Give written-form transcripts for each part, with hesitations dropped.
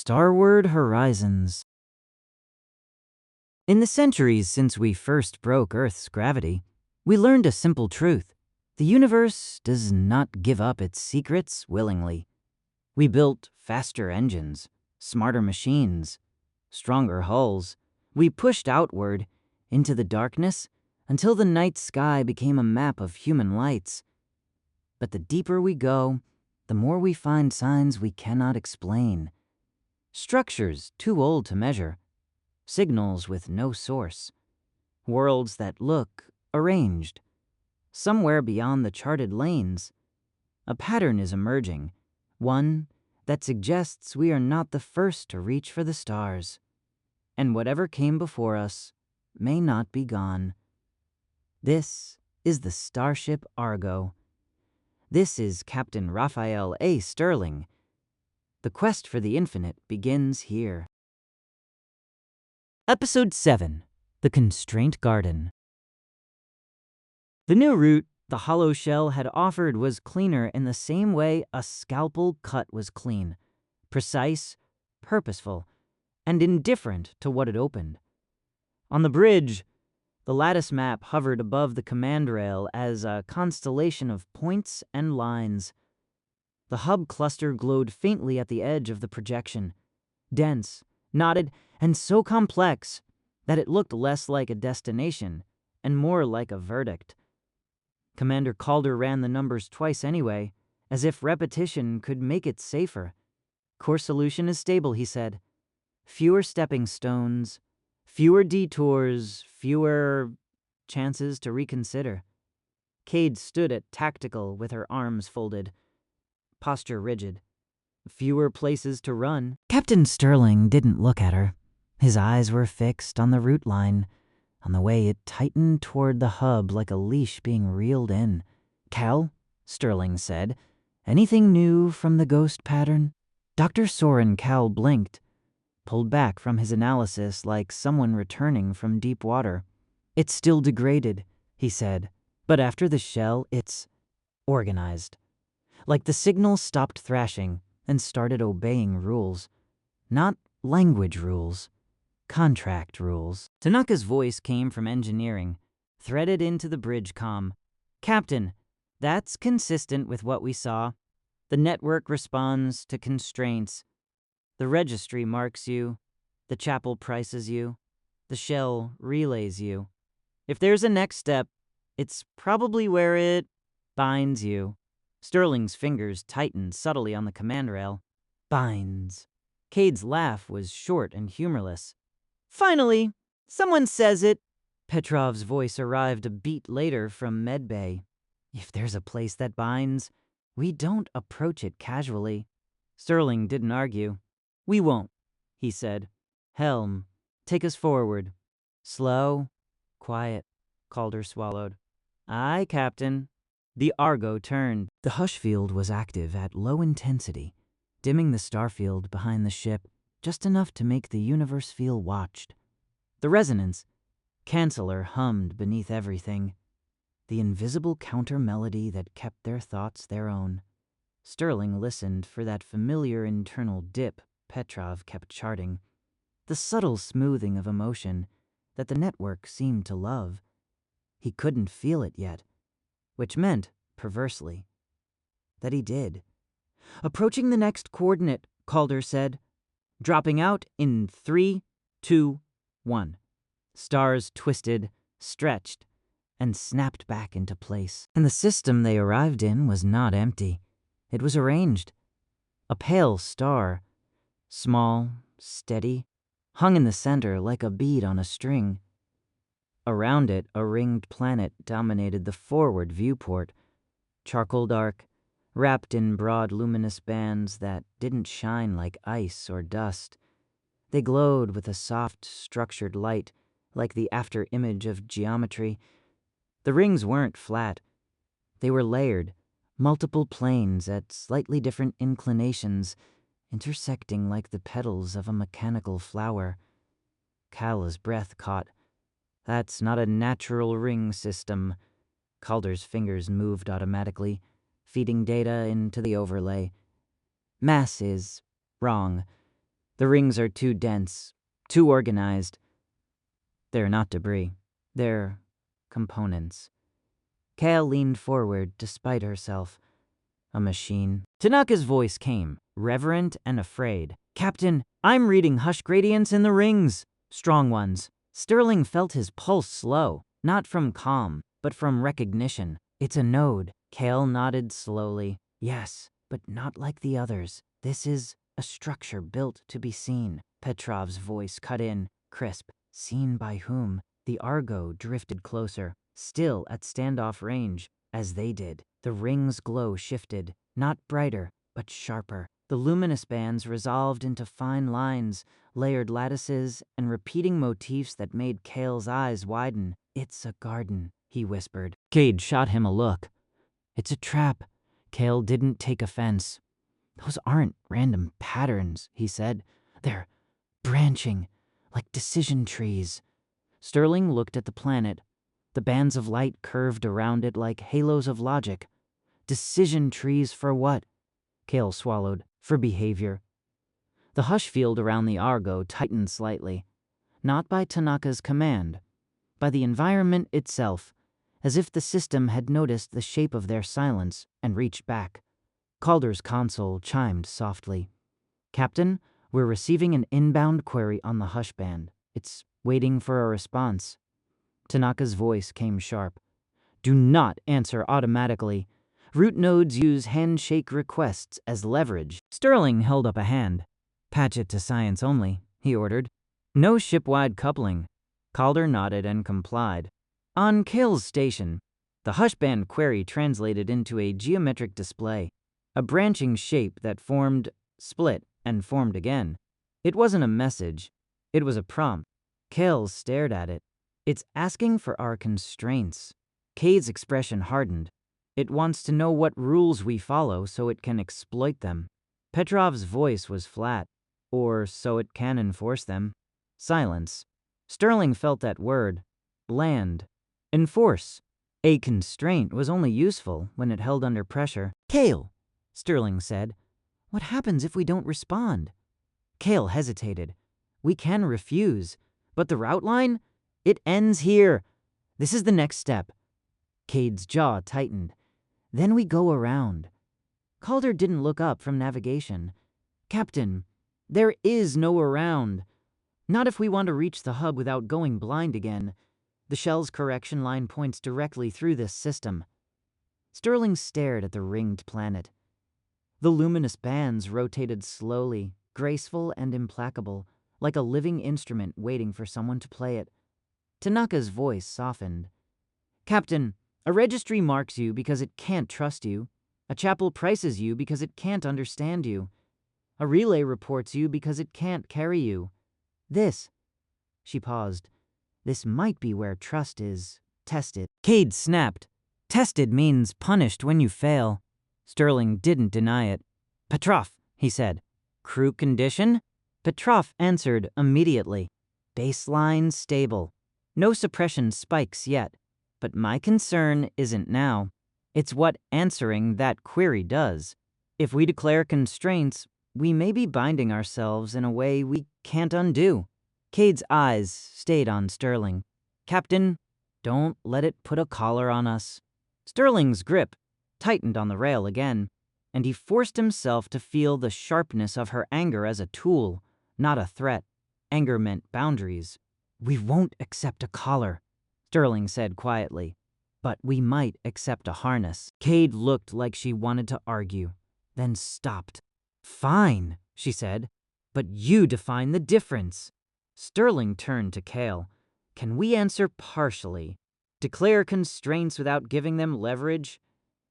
Starward Horizons. In the centuries since we first broke Earth's gravity, we learned a simple truth. The universe does not give up its secrets willingly. We built faster engines, smarter machines, stronger hulls. We pushed outward into the darkness until the night sky became a map of human lights. But the deeper we go, the more we find signs we cannot explain. Structures too old to measure, signals with no source, worlds that look arranged. Somewhere beyond the charted lanes, a pattern is emerging, one that suggests we are not the first to reach for the stars, and whatever came before us may not be gone. This is the starship Argo. This is Captain Raphael A. Sterling. The quest for the infinite begins here. Episode 7, The Constraint Garden. The new route the hollow shell had offered was cleaner in the same way a scalpel cut was clean, precise, purposeful, and indifferent to what it opened. On the bridge, the lattice map hovered above the command rail as a constellation of points and lines. The hub cluster glowed faintly at the edge of the projection, dense, knotted, and so complex that it looked less like a destination and more like a verdict. Commander Calder ran the numbers twice anyway, as if repetition could make it safer. Course solution is stable, he said. Fewer stepping stones, fewer detours, fewer chances to reconsider. Cade stood at tactical with her arms folded, posture rigid. Fewer places to run. Captain Sterling didn't look at her. His eyes were fixed on the route line, on the way it tightened toward the hub like a leash being reeled in. "Cal," Sterling said, "anything new from the ghost pattern?" Dr. Soren Cal blinked, pulled back from his analysis like someone returning from deep water. "It's still degraded," he said, "but after the shell, it's organized. Like the signal stopped thrashing and started obeying rules. Not language rules, contract rules." Tanaka's voice came from engineering, threaded into the bridge comm. "Captain, that's consistent with what we saw. The network responds to constraints. The registry marks you. The chapel prices you. The shell relays you. If there's a next step, it's probably where it binds you." Sterling's fingers tightened subtly on the command rail. "Binds." Cade's laugh was short and humorless. "Finally, someone says it." Petrov's voice arrived a beat later from medbay. "If there's a place that binds, we don't approach it casually." Sterling didn't argue. "We won't," he said. "Helm, take us forward." "Slow, quiet," Calder swallowed. "Aye, Captain." The Argo turned. The hush field was active at low intensity, dimming the starfield behind the ship just enough to make the universe feel watched. The resonance, canceller hummed beneath everything, the invisible counter-melody that kept their thoughts their own. Sterling listened for that familiar internal dip Petrov kept charting, the subtle smoothing of emotion that the network seemed to love. He couldn't feel it yet, which meant, perversely, that he did. "Approaching the next coordinate," Calder said. "Dropping out in 3, 2, 1. Stars twisted, stretched, and snapped back into place. And the system they arrived in was not empty. It was arranged. A pale star, small, steady, hung in the center like a bead on a string. Around it, a ringed planet dominated the forward viewport, charcoal dark, wrapped in broad luminous bands that didn't shine like ice or dust. They glowed with a soft, structured light, like the after-image of geometry. The rings weren't flat. They were layered, multiple planes at slightly different inclinations, intersecting like the petals of a mechanical flower. Cal's breath caught. "That's not a natural ring system." Calder's fingers moved automatically, feeding data into the overlay. "Mass is wrong. The rings are too dense, too organized. They're not debris. They're components. Kale leaned forward despite herself. A machine. Tanaka's voice came, reverent and afraid. Captain, I'm reading hush gradients in the rings. Strong ones. Sterling felt his pulse slow, not from calm, but from recognition. It's a node. Kale nodded slowly. Yes, but not like the others. This is a structure built to be seen. Petrov's voice cut in, crisp. Seen by whom? The Argo drifted closer, still at standoff range, as they did. The ring's glow shifted, not brighter, but sharper. The luminous bands resolved into fine lines, layered lattices, and repeating motifs that made Kale's eyes widen. It's a garden, he whispered. Cade shot him a look. It's a trap. Kale didn't take offense. Those aren't random patterns, he said. They're branching, like decision trees. Sterling looked at the planet. The bands of light curved around it like halos of logic. Decision trees for what? Kale swallowed. For behavior. The hush field around the Argo tightened slightly. Not by Tanaka's command, by the environment itself, as if the system had noticed the shape of their silence and reached back. Calder's console chimed softly. Captain, we're receiving an inbound query on the hush band. It's waiting for a response. Tanaka's voice came sharp. Do not answer automatically. Root nodes use handshake requests as leverage. Sterling held up a hand. Patch it to science only, he ordered. No ship-wide coupling. Calder nodded and complied. On Kale's station, the hushband query translated into a geometric display, a branching shape that formed, split, and formed again. It wasn't a message. It was a prompt. Kale stared at it. It's asking for our constraints. Cade's expression hardened. It wants to know what rules we follow so it can exploit them. Petrov's voice was flat, or so it can enforce them. Silence. Sterling felt that word. Bland. Enforce. A constraint was only useful when it held under pressure. Kale, Sterling said. What happens if we don't respond? Kale hesitated. We can refuse, but the route line? It ends here. This is the next step. Cade's jaw tightened. Then we go around. Calder didn't look up from navigation. Captain, there is no around. Not if we want to reach the hub without going blind again. The shell's correction line points directly through this system. Sterling stared at the ringed planet. The luminous bands rotated slowly, graceful and implacable, like a living instrument waiting for someone to play it. Tanaka's voice softened. Captain, a registry marks you because it can't trust you. A chapel prices you because it can't understand you. A relay reports you because it can't carry you. This, she paused, this might be where trust is tested. Cade snapped. Tested means punished when you fail. Sterling didn't deny it. Petrov, he said. Crew condition? Petrov answered immediately. Baseline stable. No suppression spikes yet. But my concern isn't now. It's what answering that query does. If we declare constraints, we may be binding ourselves in a way we can't undo. Cade's eyes stayed on Sterling. Captain, don't let it put a collar on us. Sterling's grip tightened on the rail again, and he forced himself to feel the sharpness of her anger as a tool, not a threat. Anger meant boundaries. We won't accept a collar, Sterling said quietly. But we might accept a harness. Cade looked like she wanted to argue, then stopped. Fine, she said, but you define the difference. Sterling turned to Kale. Can we answer partially? Declare constraints without giving them leverage?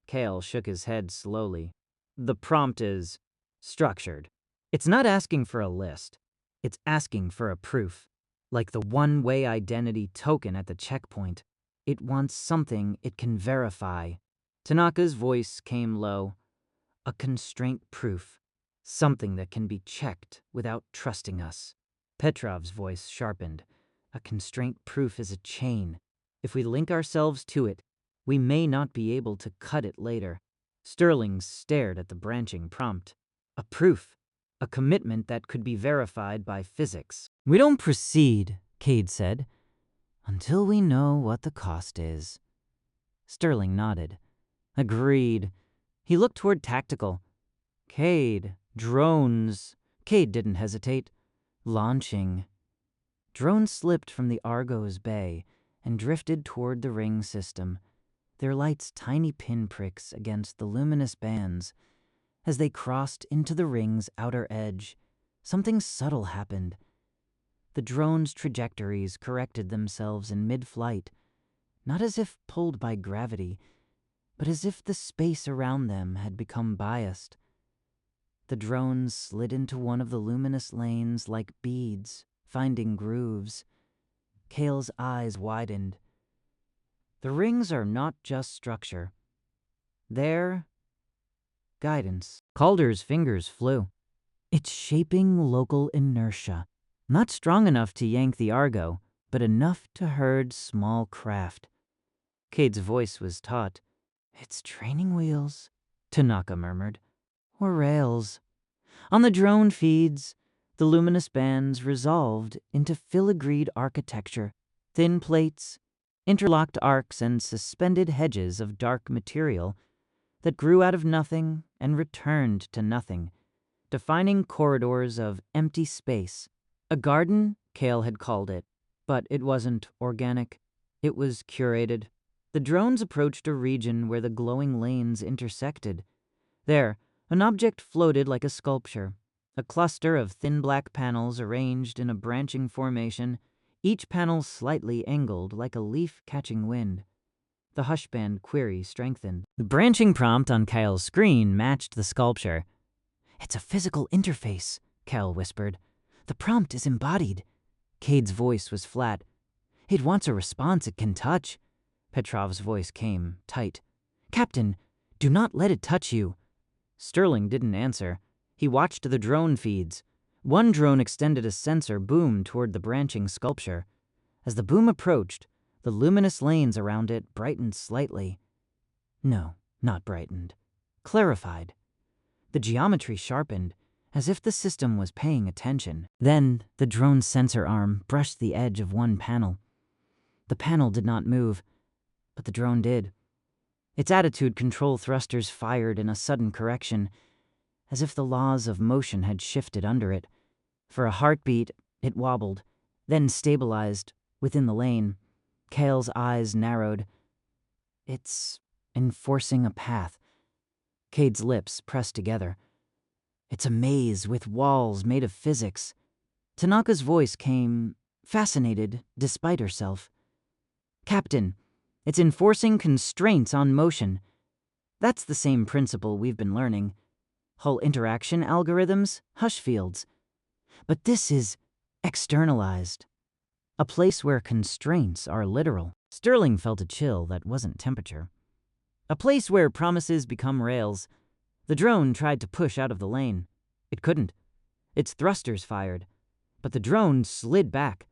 Kale shook his head slowly. The prompt is structured. It's not asking for a list. It's asking for a proof. Like the one-way identity token at the checkpoint. It wants something it can verify. Tanaka's voice came low. A constraint proof. Something that can be checked without trusting us. Petrov's voice sharpened. A constraint proof is a chain. If we link ourselves to it, we may not be able to cut it later. Sterling stared at the branching prompt. A proof. a commitment that could be verified by physics. "We don't proceed," Cade said, "until we know what the cost is." Sterling nodded. "Agreed." He looked toward Tactical. "Cade, drones." Cade didn't hesitate. "Launching." Drones slipped from the Argo's bay and drifted toward the ring system, their lights tiny pinpricks against the luminous bands. As they crossed into the ring's outer edge, something subtle happened. The drone's trajectories corrected themselves in mid-flight, not as if pulled by gravity, but as if the space around them had become biased. The drones slid into one of the luminous lanes like beads, finding grooves. Kale's eyes widened. The rings are not just structure. They're guidance. Calder's fingers flew. It's shaping local inertia. Not strong enough to yank the Argo, but enough to herd small craft. Cade's voice was taut. "It's training wheels," Tanaka murmured. "Or rails." On the drone feeds, the luminous bands resolved into filigreed architecture, thin plates, interlocked arcs, and suspended hedges of dark material that grew out of nothing and returned to nothing, defining corridors of empty space. A garden, Kale had called it, but it wasn't organic. It was curated. The drones approached a region where the glowing lanes intersected. There, an object floated like a sculpture, a cluster of thin black panels arranged in a branching formation, each panel slightly angled like a leaf catching wind. The hushband query strengthened. The branching prompt on Kyle's screen matched the sculpture. "It's a physical interface," Kyle whispered. "The prompt is embodied." Cade's voice was flat. "It wants a response it can touch." Petrov's voice came, tight. "Captain, do not let it touch you." Sterling didn't answer. He watched the drone feeds. One drone extended a sensor boom toward the branching sculpture. As the boom approached, the luminous lanes around it brightened slightly. No, not brightened. Clarified. The geometry sharpened, as if the system was paying attention. Then, the drone's sensor arm brushed the edge of one panel. The panel did not move, but the drone did. Its attitude control thrusters fired in a sudden correction, as if the laws of motion had shifted under it. For a heartbeat, it wobbled, then stabilized within the lane. Kale's eyes narrowed. "It's enforcing a path." Cade's lips pressed together. "It's a maze with walls made of physics." Tanaka's voice came, fascinated despite herself. "Captain, it's enforcing constraints on motion. That's the same principle we've been learning. Hull interaction algorithms, hush fields. But this is externalized. A place where constraints are literal." Sterling felt a chill that wasn't temperature. "A place where promises become rails." The drone tried to push out of the lane. It couldn't. Its thrusters fired, but the drone slid back,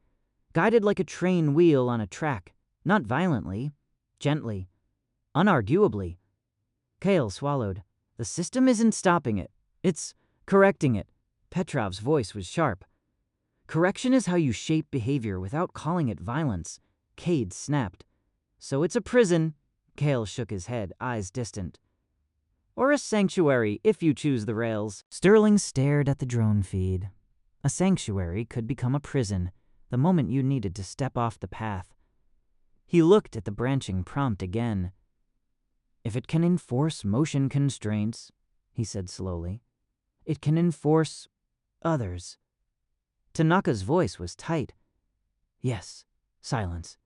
guided like a train wheel on a track, not violently, gently, unarguably. Kale swallowed. "The system isn't stopping it. It's correcting it." Petrov's voice was sharp. "Correction is how you shape behavior without calling it violence." Cade snapped. "So it's a prison." Kale shook his head, eyes distant. "Or a sanctuary, if you choose the rails." Sterling stared at the drone feed. A sanctuary could become a prison the moment you needed to step off the path. He looked at the branching prompt again. "If it can enforce motion constraints," he said slowly, "it can enforce others." Tanaka's voice was tight. "Yes." Silence.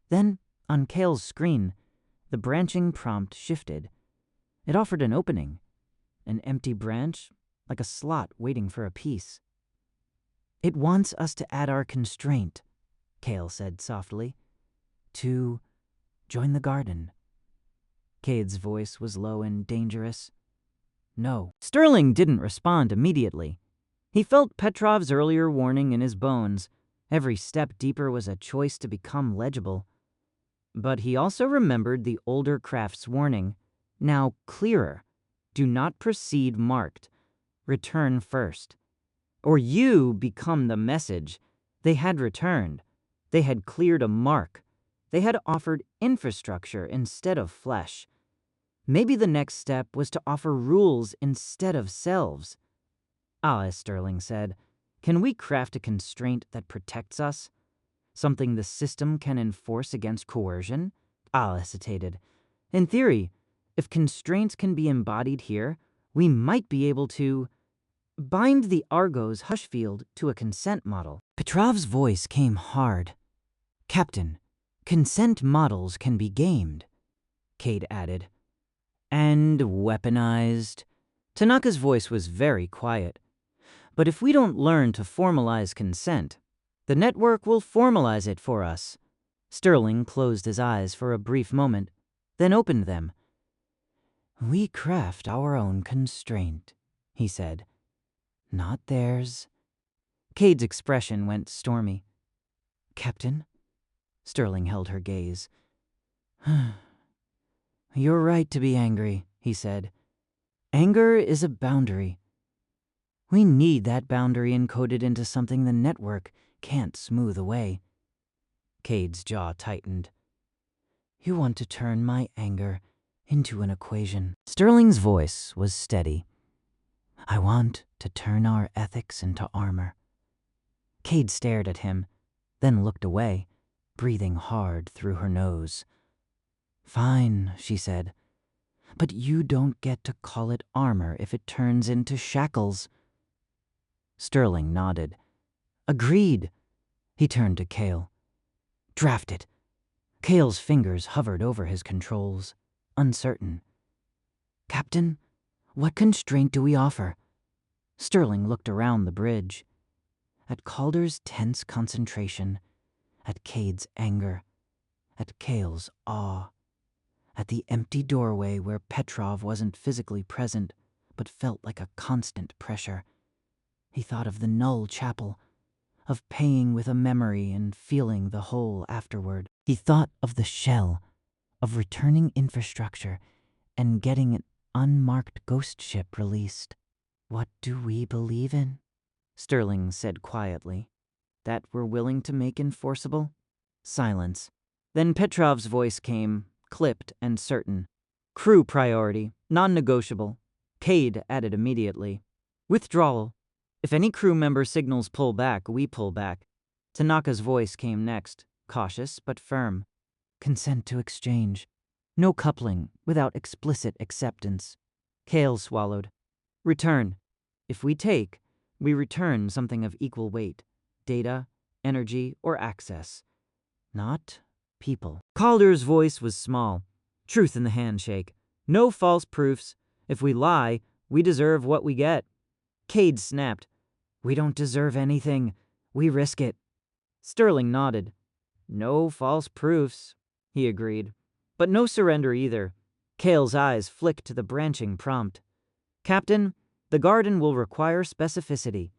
Then, on Kale's screen, the branching prompt shifted. It offered an opening, an empty branch, like a slot waiting for a piece. "It wants us to add our constraint," Kale said softly. "To join the garden." Cade's voice was low and dangerous. "No." Sterling didn't respond immediately. He felt Petrov's earlier warning in his bones. Every step deeper was a choice to become legible. But he also remembered the older craft's warning, now clearer. "Do not proceed marked." return first. Or you become the message. They had returned. They had cleared a mark. They had offered infrastructure instead of flesh. Maybe the next step was to offer rules instead of selves. "Ah," Sterling said, "can we craft a constraint that protects us? Something the system can enforce against coercion?" Al hesitated. "In theory, if constraints can be embodied here, we might be able to bind the Argo's hush field to a consent model." Petrov's voice came hard. "Captain, consent models can be gamed," Cade added. "And weaponized." Tanaka's voice was very quiet. "But if we don't learn to formalize consent, the network will formalize it for us." Sterling closed his eyes for a brief moment, then opened them. "We craft our own constraint," he said. "Not theirs." Cade's expression went stormy. "Captain?" Sterling held her gaze. "You're right to be angry," he said. "Anger is a boundary. We need that boundary encoded into something the network can't smooth away." Cade's jaw tightened. "You want to turn my anger into an equation." Sterling's voice was steady. "I want to turn our ethics into armor." Cade stared at him, then looked away, breathing hard through her nose. "Fine," she said. "But you don't get to call it armor if it turns into shackles." Sterling nodded. "Agreed." He turned to Kale. "Draft it." Kale's fingers hovered over his controls, uncertain. "Captain, what constraint do we offer?" Sterling looked around the bridge. At Calder's tense concentration, at Cade's anger, at Kale's awe, at the empty doorway where Petrov wasn't physically present but felt like a constant pressure. He thought of the null chapel, of paying with a memory and feeling the whole afterward. He thought of the shell, of returning infrastructure and getting an unmarked ghost ship released. "What do we believe in?" Sterling said quietly. "That we're willing to make enforceable?" Silence. Then Petrov's voice came, clipped and certain. "Crew priority, non-negotiable." Cade added immediately. "Withdrawal. If any crew member signals pull back, we pull back." Tanaka's voice came next, cautious but firm. "Consent to exchange. No coupling without explicit acceptance." Kale swallowed. "Return. If we take, we return something of equal weight. Data, energy, or access. Not people." Calder's voice was small. Truth in the handshake. "No false proofs. If we lie, we deserve what we get." Cade snapped. "We don't deserve anything. We risk it." Sterling nodded. "No false proofs," he agreed. "But no surrender either." Kale's eyes flicked to the branching prompt. "Captain, the garden will require specificity.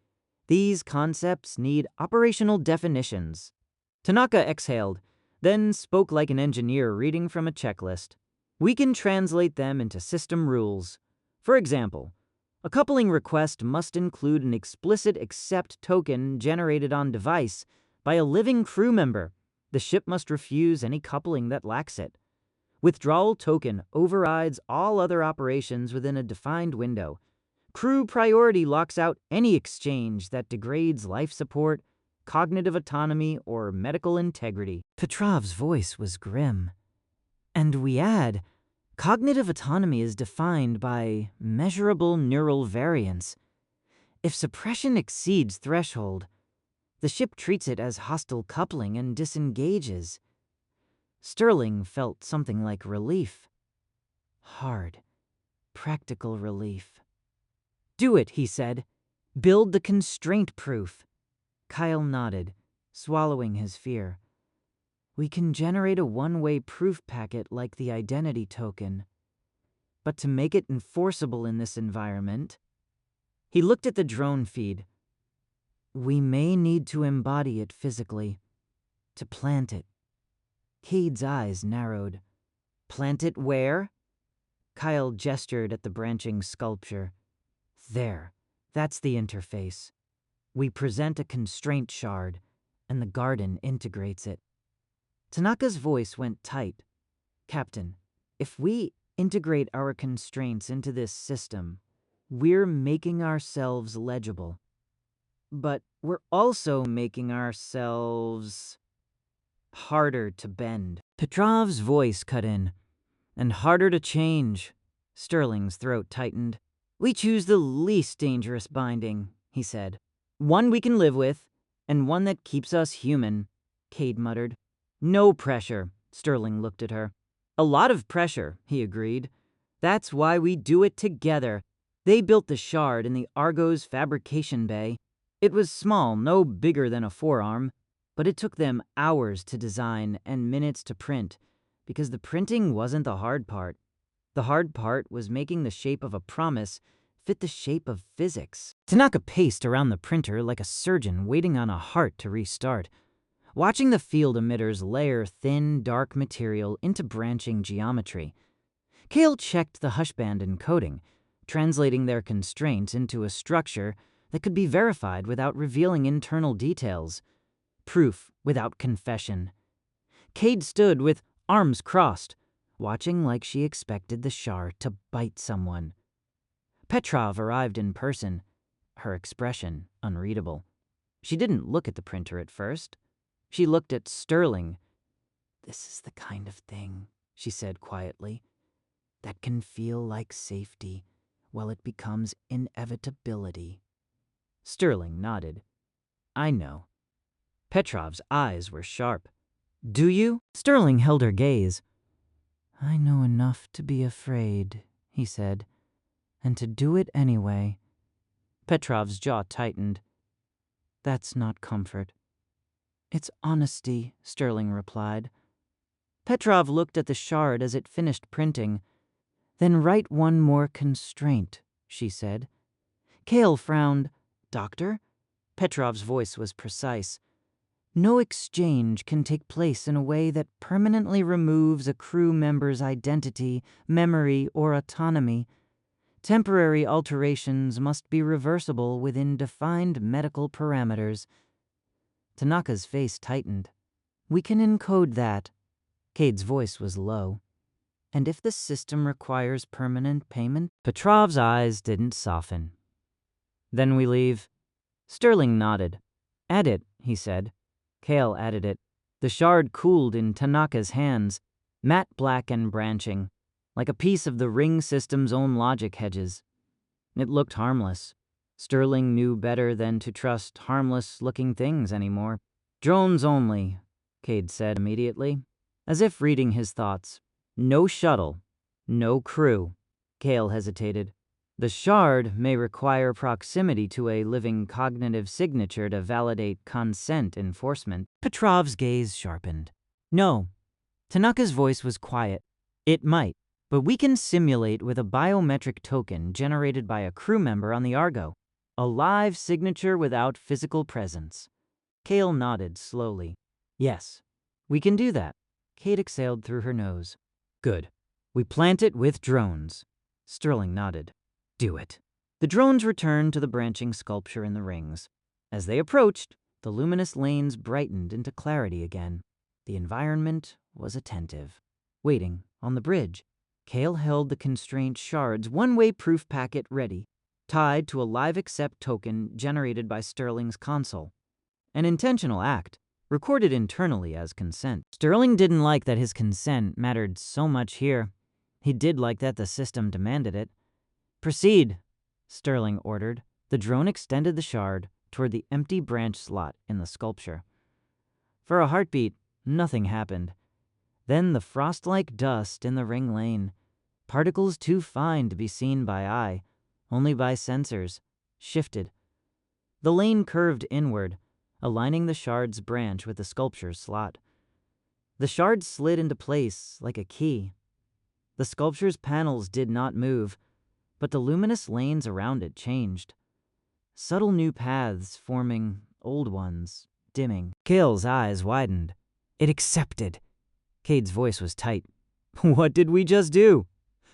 These concepts need operational definitions." Tanaka exhaled, then spoke like an engineer reading from a checklist. "We can translate them into system rules. For example, a coupling request must include an explicit accept token generated on device by a living crew member. The ship must refuse any coupling that lacks it. Withdrawal token overrides all other operations within a defined window. Crew priority locks out any exchange that degrades life support, cognitive autonomy, or medical integrity." Petrov's voice was grim. "And we add, cognitive autonomy is defined by measurable neural variance. If suppression exceeds threshold, the ship treats it as hostile coupling and disengages." Sterling felt something like relief. Hard, practical relief. "Do it," he said. "Build the constraint proof." Kyle nodded, swallowing his fear. "We can generate a one-way proof packet like the identity token. But to make it enforceable in this environment..." He looked at the drone feed. "We may need to embody it physically, to plant it." Cade's eyes narrowed. "Plant it where?" Kyle gestured at the branching sculpture. "There, That's the interface. We present a constraint shard, and the garden integrates it. Tanaka's voice went tight. Captain, if we integrate our constraints into this system, we're making ourselves legible. But we're also making ourselves harder to bend. Petrov's voice cut in. And harder to change. Sterling's throat tightened. We choose the least dangerous binding, he said. One we can live with, and one that keeps us human, Cade muttered. No pressure, Sterling looked at her. A lot of pressure, he agreed. That's why we do it together. They built the shard in the Argo's fabrication bay. It was small, no bigger than a forearm, but it took them hours to design and minutes to print, because the printing wasn't the hard part. The hard part was making the shape of a promise fit the shape of physics. Tanaka paced around the printer like a surgeon waiting on a heart to restart, watching the field emitters layer thin, dark material into branching geometry. Kale checked the hushband encoding, translating their constraints into a structure that could be verified without revealing internal details. Proof without confession. Cade stood with arms crossed, watching like she expected the shard to bite someone. Petrov arrived in person, her expression unreadable. She didn't look at the printer at first. She looked at Sterling. This is the kind of thing, she said quietly, that can feel like safety while it becomes inevitability. Sterling nodded. I know. Petrov's eyes were sharp. Do you? Sterling held her gaze. I know enough to be afraid, he said, and to do it anyway. Petrov's jaw tightened. That's not comfort. It's honesty, Sterling replied. Petrov looked at the shard as it finished printing. Then write one more constraint, she said. Kale frowned. Doctor? Petrov's voice was precise. No exchange can take place in a way that permanently removes a crew member's identity, memory, or autonomy. Temporary alterations must be reversible within defined medical parameters. Tanaka's face tightened. We can encode that. Cade's voice was low. And if the system requires permanent payment? Petrov's eyes didn't soften. Then we leave. Sterling nodded. Add it, he said. Kale added it. The shard cooled in Tanaka's hands, matte black and branching, like a piece of the ring system's own logic hedges. It looked harmless. Sterling knew better than to trust harmless-looking things anymore. Drones only, Cade said immediately, as if reading his thoughts. No shuttle, no crew. Kale hesitated. The shard may require proximity to a living cognitive signature to validate consent enforcement. Petrov's gaze sharpened. No. Tanaka's voice was quiet. It might, but we can simulate with a biometric token generated by a crew member on the Argo. A live signature without physical presence. Kale nodded slowly. Yes, we can do that. Kate exhaled through her nose. Good. We plant it with drones. Sterling nodded. Do it. The drones returned to the branching sculpture in the rings. As they approached, the luminous lanes brightened into clarity again. The environment was attentive. Waiting on the bridge, Kale held the constraint shard's one-way proof packet ready, tied to a live accept token generated by Sterling's console. An intentional act, recorded internally as consent. Sterling didn't like that his consent mattered so much here. He did like that the system demanded it. Proceed, Sterling ordered. The drone extended the shard toward the empty branch slot in the sculpture. For a heartbeat, nothing happened. Then the frost-like dust in the ring lane, particles too fine to be seen by eye, only by sensors, shifted. The lane curved inward, aligning the shard's branch with the sculpture's slot. The shard slid into place like a key. The sculpture's panels did not move, but the luminous lanes around it changed. Subtle new paths forming, old ones dimming. Kale's eyes widened. It accepted. Cade's voice was tight. What did we just do?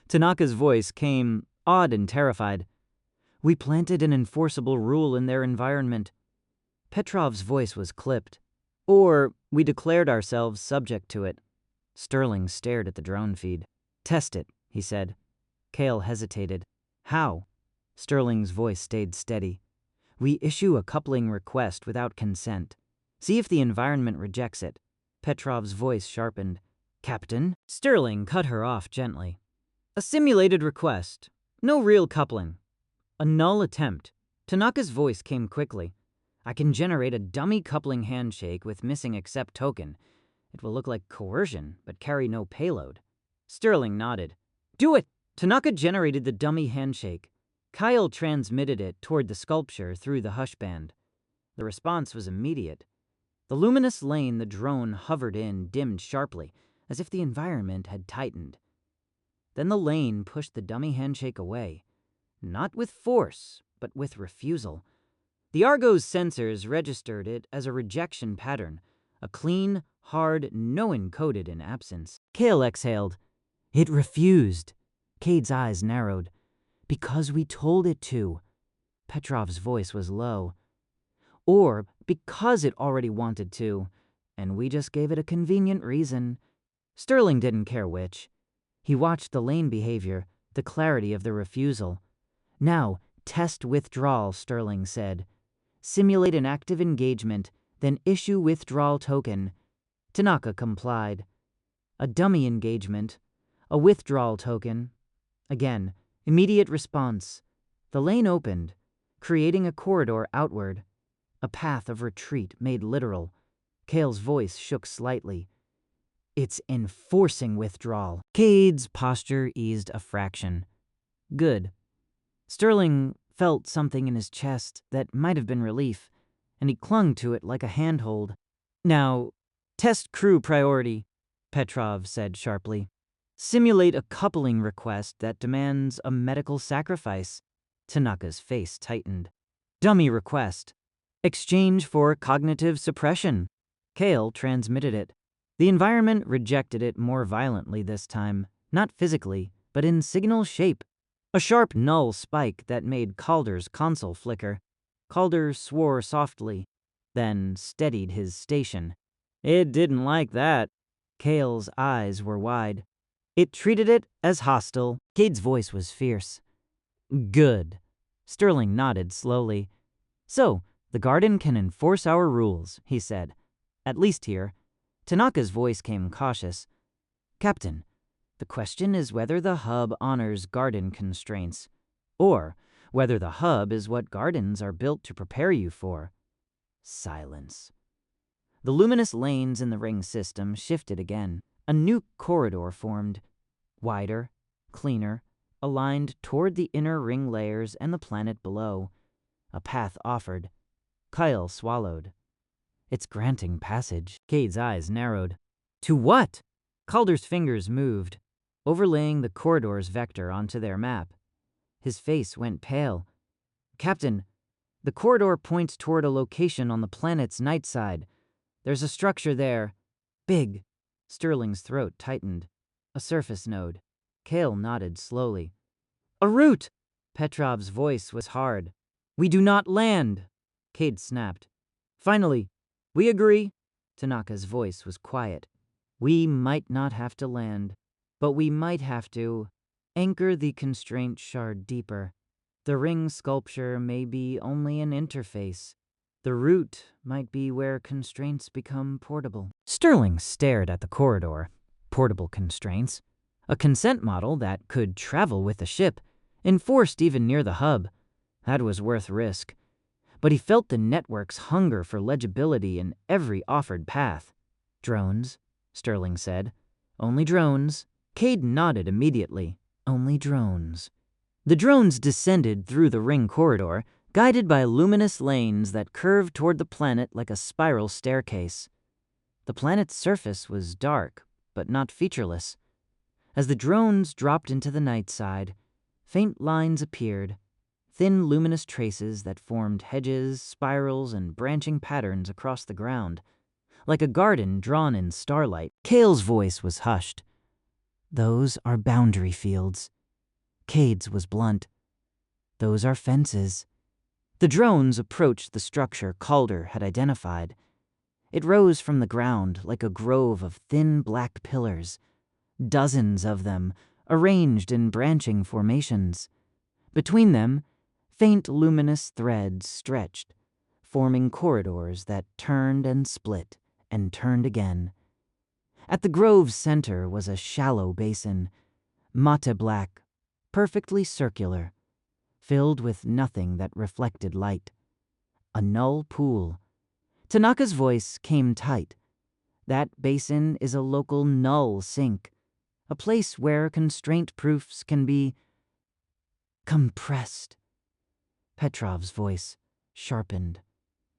Tanaka's voice came, odd and terrified. We planted an enforceable rule in their environment. Petrov's voice was clipped. Or we declared ourselves subject to it. Sterling stared at the drone feed. Test it, he said. Kale hesitated. How? Sterling's voice stayed steady. We issue a coupling request without consent. See if the environment rejects it. Petrov's voice sharpened. Captain? Sterling cut her off gently. A simulated request. No real coupling. A null attempt. Tanaka's voice came quickly. I can generate a dummy coupling handshake with missing accept token. It will look like coercion, but carry no payload. Sterling nodded. Do it! Tanaka generated the dummy handshake. Kyle transmitted it toward the sculpture through the hushband. The response was immediate. The luminous lane the drone hovered in dimmed sharply, as if the environment had tightened. Then the lane pushed the dummy handshake away. Not with force, but with refusal. The Argo's sensors registered it as a rejection pattern, a clean, hard, no encoded in absence. Kale exhaled. It refused. Cade's eyes narrowed. Because we told it to. Petrov's voice was low. Or because it already wanted to, and we just gave it a convenient reason. Sterling didn't care which. He watched the lane behavior, the clarity of the refusal. Now, test withdrawal, Sterling said. Simulate an active engagement, then issue withdrawal token. Tanaka complied. A dummy engagement. A withdrawal token. Again, immediate response. The lane opened, creating a corridor outward. A path of retreat made literal. Kale's voice shook slightly. It's enforcing withdrawal. Cade's posture eased a fraction. Good. Sterling felt something in his chest that might have been relief, and he clung to it like a handhold. Now, test crew priority, Petrov said sharply. Simulate a coupling request that demands a medical sacrifice. Tanaka's face tightened. Dummy request. Exchange for cognitive suppression. Kale transmitted it. The environment rejected it more violently this time, not physically, but in signal shape. A sharp null spike that made Calder's console flicker. Calder swore softly, then steadied his station. It didn't like that. Kale's eyes were wide. It treated it as hostile. Cade's voice was fierce. Good. Sterling nodded slowly. So, the Garden can enforce our rules, he said. At least here. Tanaka's voice came cautious. Captain, the question is whether the hub honors Garden constraints, or whether the hub is what Gardens are built to prepare you for. Silence. The luminous lanes in the ring system shifted again. A new corridor formed, wider, cleaner, aligned toward the inner ring layers and the planet below. A path offered. Kyle swallowed. It's granting passage. Cade's eyes narrowed. To what? Calder's fingers moved, overlaying the corridor's vector onto their map. His face went pale. Captain, the corridor points toward a location on the planet's night side. There's a structure there. Big. Sterling's throat tightened. A surface node. Kale nodded slowly. A route! Petrov's voice was hard. We do not land! Cade snapped. Finally, we agree. Tanaka's voice was quiet. We might not have to land, but we might have to anchor the constraint shard deeper. The ring sculpture may be only an interface. The route might be where constraints become portable. Sterling stared at the corridor. Portable constraints. A consent model that could travel with the ship, enforced even near the hub. That was worth risk. But he felt the network's hunger for legibility in every offered path. Drones, Sterling said. Only drones. Cade nodded immediately. Only drones. The drones descended through the ring corridor, guided by luminous lanes that curved toward the planet like a spiral staircase. The planet's surface was dark, but not featureless. As the drones dropped into the night side, faint lines appeared, thin luminous traces that formed hedges, spirals, and branching patterns across the ground, like a garden drawn in starlight. Kale's voice was hushed. Those are boundary fields. Cade's was blunt. Those are fences. The drones approached the structure Calder had identified. It rose from the ground like a grove of thin black pillars, dozens of them arranged in branching formations. Between them, faint luminous threads stretched, forming corridors that turned and split and turned again. At the grove's center was a shallow basin, mate black, perfectly circular, filled with nothing that reflected light. A null pool. Tanaka's voice came tight. That basin is a local null sink, a place where constraint proofs can be compressed. Petrov's voice sharpened.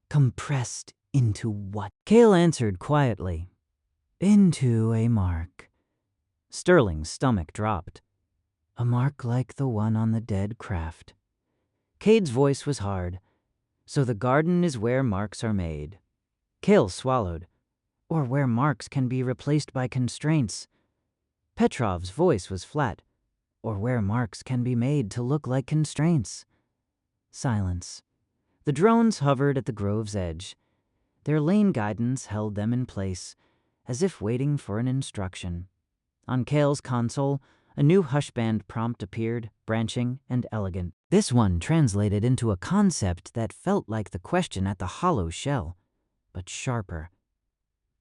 Compressed into what? Kale answered quietly. Into a mark. Sterling's stomach dropped. A mark like the one on the dead craft. Cade's voice was hard. So the garden is where marks are made. Kale swallowed. Or where marks can be replaced by constraints. Petrov's voice was flat. Or where marks can be made to look like constraints. Silence. The drones hovered at the grove's edge. Their lane guidance held them in place, as if waiting for an instruction. On Kale's console, a new hushband prompt appeared, branching and elegant. This one translated into a concept that felt like the question at the hollow shell, but sharper.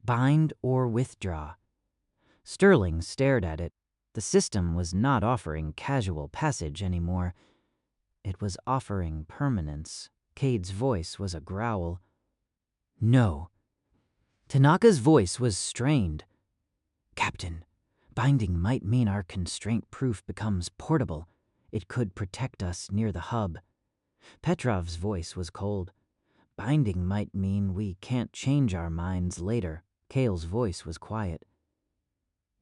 Bind or withdraw. Sterling stared at it. The system was not offering casual passage anymore. It was offering permanence. Cade's voice was a growl. No. Tanaka's voice was strained. Captain, binding might mean our constraint proof becomes portable. It could protect us near the hub. Petrov's voice was cold. Binding might mean we can't change our minds later. Kale's voice was quiet.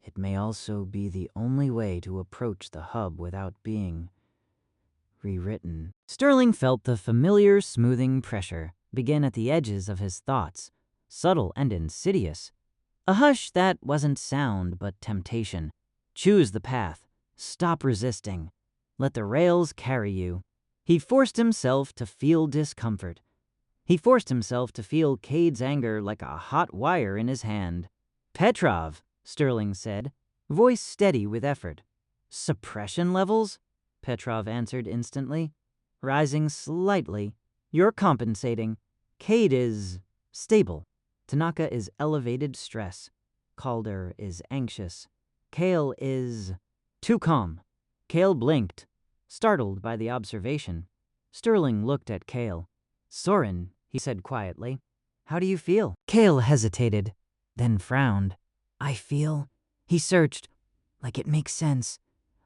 It may also be the only way to approach the hub without being rewritten. Sterling felt the familiar smoothing pressure begin at the edges of his thoughts, subtle and insidious. A hush that wasn't sound but temptation. Choose the path. Stop resisting. Let the rails carry you. He forced himself to feel discomfort. He forced himself to feel Cade's anger like a hot wire in his hand. Petrov, Sterling said, voice steady with effort. Suppression levels? Petrov answered instantly, rising slightly. You're compensating. Cade is stable. Tanaka is elevated stress. Calder is anxious. Kale is too calm. Kale blinked, startled by the observation. Sterling looked at Kale. Soren, he said quietly, how do you feel? Kale hesitated, then frowned. I feel, he searched, like it makes sense,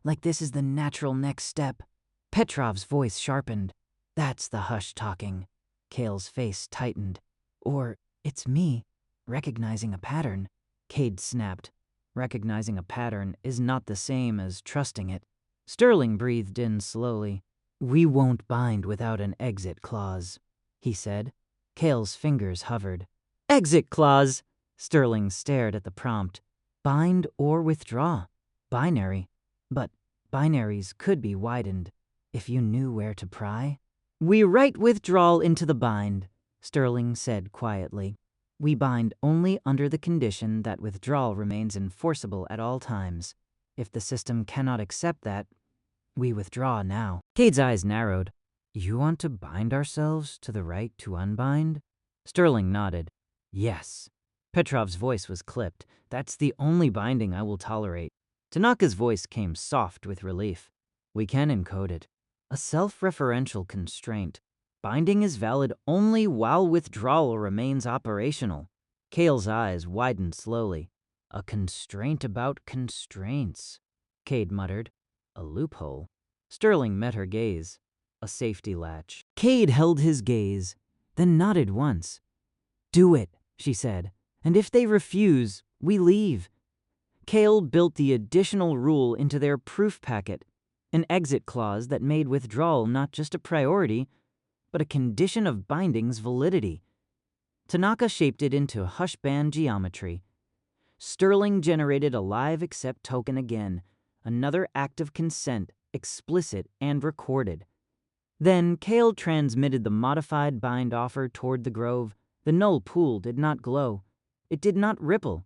like this is the natural next step. Petrov's voice sharpened. That's the hush talking. Kale's face tightened. Or it's me, recognizing a pattern. Cade snapped. Recognizing a pattern is not the same as trusting it. Sterling breathed in slowly. We won't bind without an exit clause, he said. Kale's fingers hovered. Exit clause! Sterling stared at the prompt. Bind or withdraw. Binary. But binaries could be widened if you knew where to pry. We write withdrawal into the bind, Sterling said quietly. We bind only under the condition that withdrawal remains enforceable at all times. If the system cannot accept that, we withdraw now. Cade's eyes narrowed. You want to bind ourselves to the right to unbind? Sterling nodded. Yes. Petrov's voice was clipped. That's the only binding I will tolerate. Tanaka's voice came soft with relief. We can encode it. A self-referential constraint. Binding is valid only while withdrawal remains operational. Kale's eyes widened slowly. A constraint about constraints, Cade muttered. A loophole. Sterling met her gaze. A safety latch. Cade held his gaze, then nodded once. Do it, she said. And if they refuse, we leave. Kale built the additional rule into their proof packet, an exit clause that made withdrawal not just a priority, but a condition of binding's validity. Tanaka shaped it into hushband geometry. Sterling generated a live accept token again, another act of consent, explicit and recorded. Then Kale transmitted the modified bind offer toward the grove. The null pool did not glow. It did not ripple.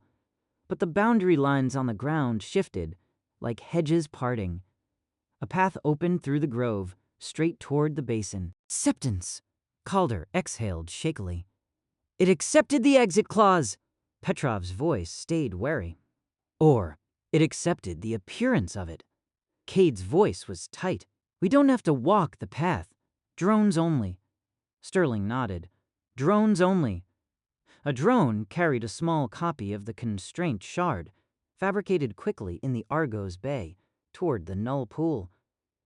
But the boundary lines on the ground shifted, like hedges parting. A path opened through the grove, straight toward the basin. Acceptance! Calder exhaled shakily. It accepted the exit clause! Petrov's voice stayed wary. Or, it accepted the appearance of it. Cade's voice was tight. We don't have to walk the path. Drones only. Sterling nodded. Drones only. A drone carried a small copy of the constraint shard, fabricated quickly in the Argo's bay, toward the null pool.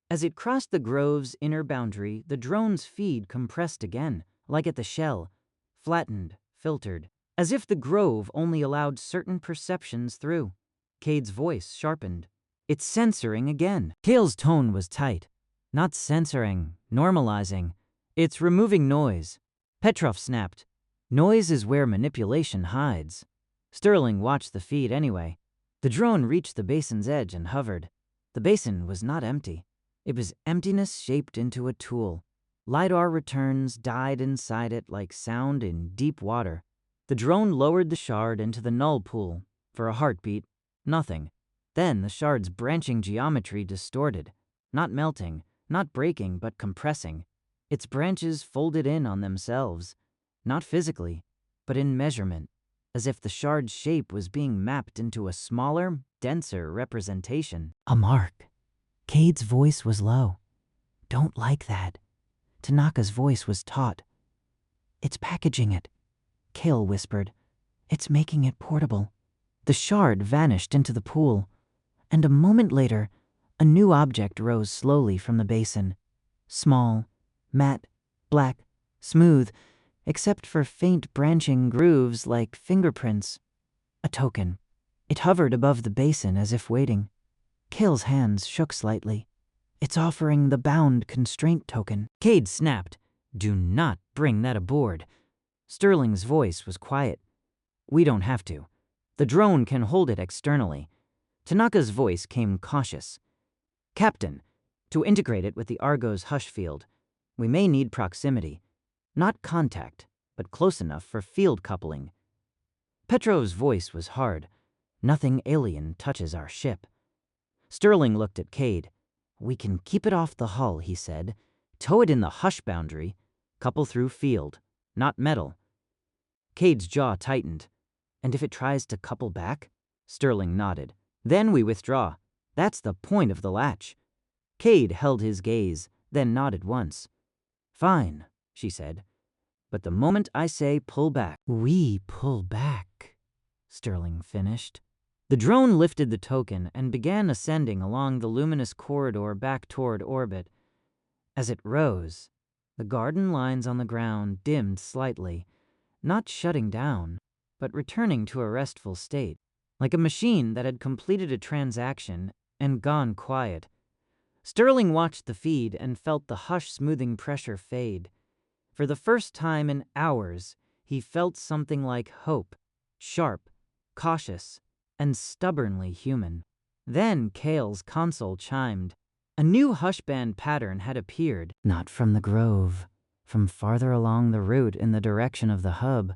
As it crossed the grove's inner boundary, the drone's feed compressed again, like at the shell, flattened, filtered, as if the grove only allowed certain perceptions through. Cade's voice sharpened. It's censoring again. Kale's tone was tight. Not censoring, normalizing. It's removing noise. Petrov snapped. Noise is where manipulation hides. Sterling watched the feed anyway. The drone reached the basin's edge and hovered. The basin was not empty. It was emptiness shaped into a tool. LiDAR returns died inside it like sound in deep water. The drone lowered the shard into the null pool. For a heartbeat, nothing. Then the shard's branching geometry distorted. Not melting, not breaking, but compressing. Its branches folded in on themselves. Not physically, but in measurement, as if the shard's shape was being mapped into a smaller, denser representation. A mark. Cade's voice was low. Don't like that. Tanaka's voice was taut. It's packaging it. Kale whispered. It's making it portable. The shard vanished into the pool, and a moment later, a new object rose slowly from the basin. Small, matte, black, smooth, except for faint branching grooves like fingerprints. A token. It hovered above the basin as if waiting. Kale's hands shook slightly. It's offering the bound constraint token. Cade snapped. Do not bring that aboard. Sterling's voice was quiet. We don't have to. The drone can hold it externally. Tanaka's voice came cautious. Captain, to integrate it with the Argo's hush field, we may need proximity. Not contact, but close enough for field coupling. Petrov's voice was hard. Nothing alien touches our ship. Sterling looked at Cade. We can keep it off the hull, he said. Tow it in the hush boundary. Couple through field, not metal. Cade's jaw tightened. And if it tries to couple back? Sterling nodded. Then we withdraw. That's the point of the latch. Cade held his gaze, then nodded once. Fine, she said. But the moment I say pull back, we pull back, Sterling finished. The drone lifted the token and began ascending along the luminous corridor back toward orbit. As it rose, the garden lines on the ground dimmed slightly, not shutting down, but returning to a restful state, like a machine that had completed a transaction and gone quiet. Sterling watched the feed and felt the hush-smoothing pressure fade. For the first time in hours, he felt something like hope, sharp, cautious, and stubbornly human. Then Kale's console chimed. A new hushband pattern had appeared, not from the grove, from farther along the route in the direction of the hub.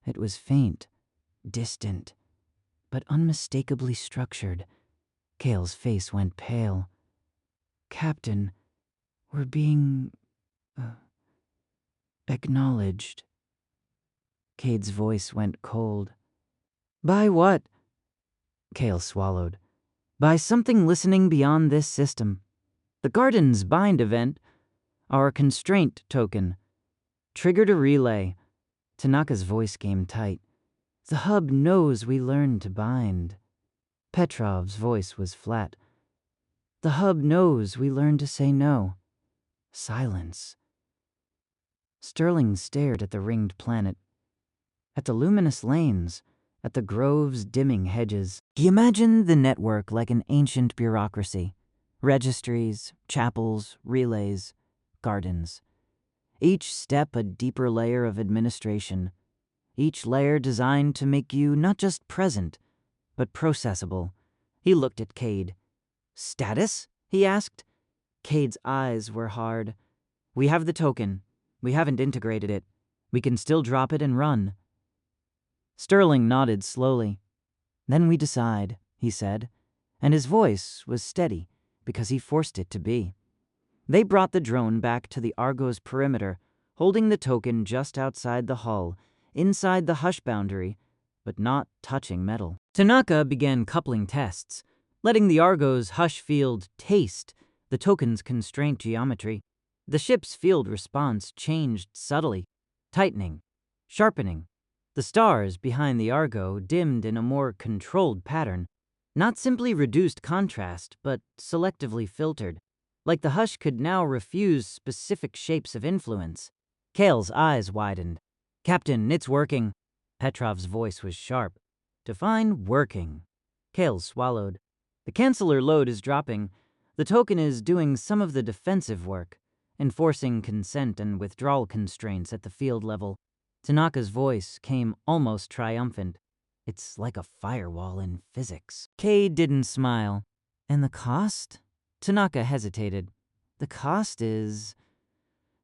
It was faint, distant, but unmistakably structured. Kale's face went pale. Captain, we're being acknowledged. Cade's voice went cold. By what? Kale swallowed. By something listening beyond this system. The garden's bind event, our constraint token, triggered a relay. Tanaka's voice came tight. The hub knows we learned to bind. Petrov's voice was flat. The hub knows we learned to say no. Silence. Sterling stared at the ringed planet, at the luminous lanes, at the grove's dimming hedges. He imagined the network like an ancient bureaucracy. Registries, chapels, relays, gardens. Each step a deeper layer of administration. Each layer designed to make you not just present, but processable. He looked at Cade. Status? He asked. Cade's eyes were hard. We have the token. We haven't integrated it. We can still drop it and run. Sterling nodded slowly. Then we decide, he said, and his voice was steady because he forced it to be. They brought the drone back to the Argo's perimeter, holding the token just outside the hull, inside the hush boundary, but not touching metal. Tanaka began coupling tests, letting the Argo's hush field taste the token's constraint geometry. The ship's field response changed subtly, tightening, sharpening. The stars behind the Argo dimmed in a more controlled pattern, not simply reduced contrast, but selectively filtered, like the hush could now refuse specific shapes of influence. Kale's eyes widened. "Captain, it's working." Petrov's voice was sharp. "Define working." Kale swallowed. "The canceller load is dropping. The token is doing some of the defensive work, enforcing consent and withdrawal constraints at the field level." Tanaka's voice came almost triumphant. "It's like a firewall in physics." Kay didn't smile. "And the cost?" Tanaka hesitated. "The cost is...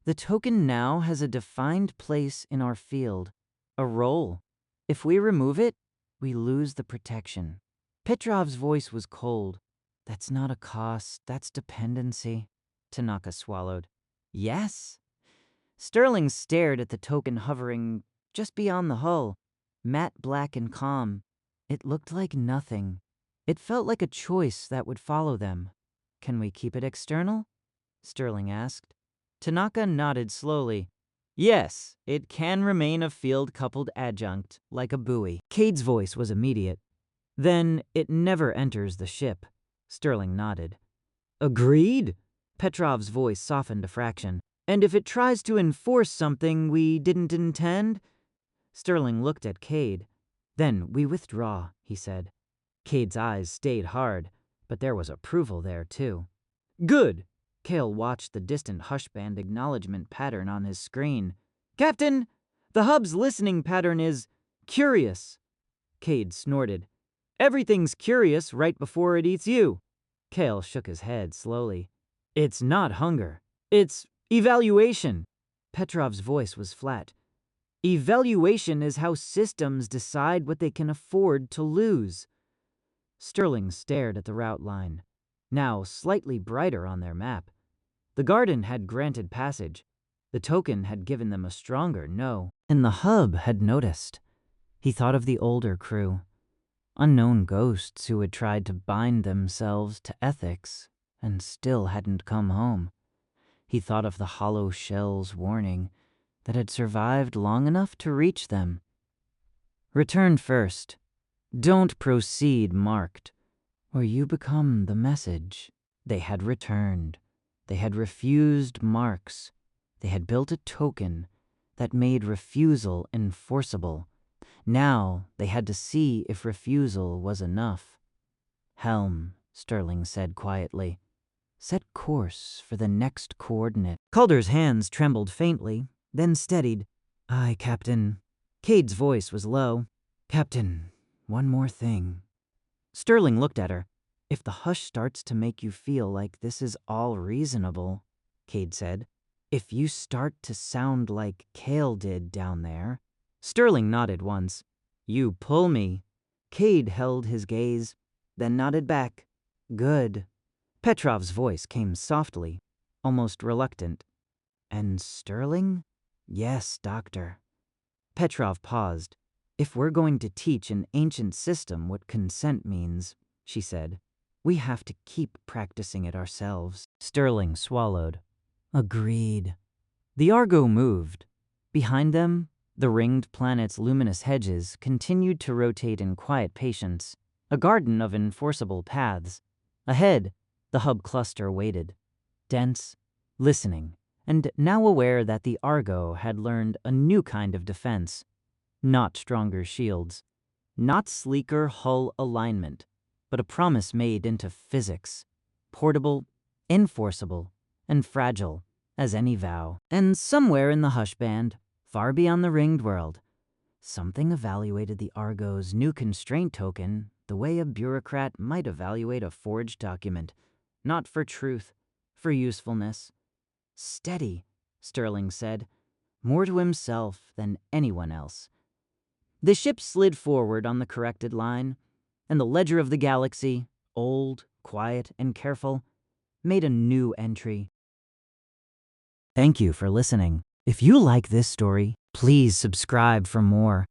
the token now has a defined place in our field, a role. If we remove it, we lose the protection." Petrov's voice was cold. "That's not a cost, that's dependency." Tanaka swallowed. "Yes?" Sterling stared at the token hovering just beyond the hull, matte black and calm. It looked like nothing. It felt like a choice that would follow them. "Can we keep it external?" Sterling asked. Tanaka nodded slowly. "Yes, it can remain a field-coupled adjunct, like a buoy." Cade's voice was immediate. "Then it never enters the ship." Sterling nodded. "Agreed?" Petrov's voice softened a fraction. "And if it tries to enforce something we didn't intend?" Sterling looked at Cade. "Then we withdraw," he said. Cade's eyes stayed hard, but there was approval there, too. "Good." Cale watched the distant hushband acknowledgement pattern on his screen. "Captain, the hub's listening pattern is curious." Cade snorted. "Everything's curious right before it eats you." Cale shook his head slowly. "It's not hunger. It's evaluation." Petrov's voice was flat. "Evaluation is how systems decide what they can afford to lose." Sterling stared at the route line, now slightly brighter on their map. The garden had granted passage. The token had given them a stronger no. And the hub had noticed. He thought of the older crew, unknown ghosts who had tried to bind themselves to ethics and still hadn't come home. He thought of the hollow shell's warning that had survived long enough to reach them. "Return first. Don't proceed marked, or you become the message." They had returned. They had refused marks. They had built a token that made refusal enforceable. Now they had to see if refusal was enough. "Helm," Sterling said quietly. "Set course for the next coordinate." Calder's hands trembled faintly, then steadied. "Aye, Captain." Cade's voice was low. "Captain, one more thing." Sterling looked at her. "If the hush starts to make you feel like this is all reasonable," Cade said, "if you start to sound like Cale did down there." Sterling nodded once. "You pull me." Cade held his gaze, then nodded back. "Good." Petrov's voice came softly, almost reluctant. "And Sterling?" "Yes, Doctor." Petrov paused. "If we're going to teach an ancient system what consent means," she said, "we have to keep practicing it ourselves." Sterling swallowed. "Agreed." The Argo moved. Behind them, the ringed planet's luminous hedges continued to rotate in quiet patience, a garden of enforceable paths. Ahead, the hub cluster waited, dense, listening, and now aware that the Argo had learned a new kind of defense. Not stronger shields, not sleeker hull alignment, but a promise made into physics, portable, enforceable, and fragile as any vow. And somewhere in the hushband, far beyond the ringed world, something evaluated the Argo's new constraint token the way a bureaucrat might evaluate a forged document, not for truth, for usefulness. Steady, Sterling said, more to himself than anyone else. The ship slid forward on the corrected line, and the ledger of the galaxy, old, quiet, and careful, made a new entry. Thank you for listening. If you like this story, please subscribe for more.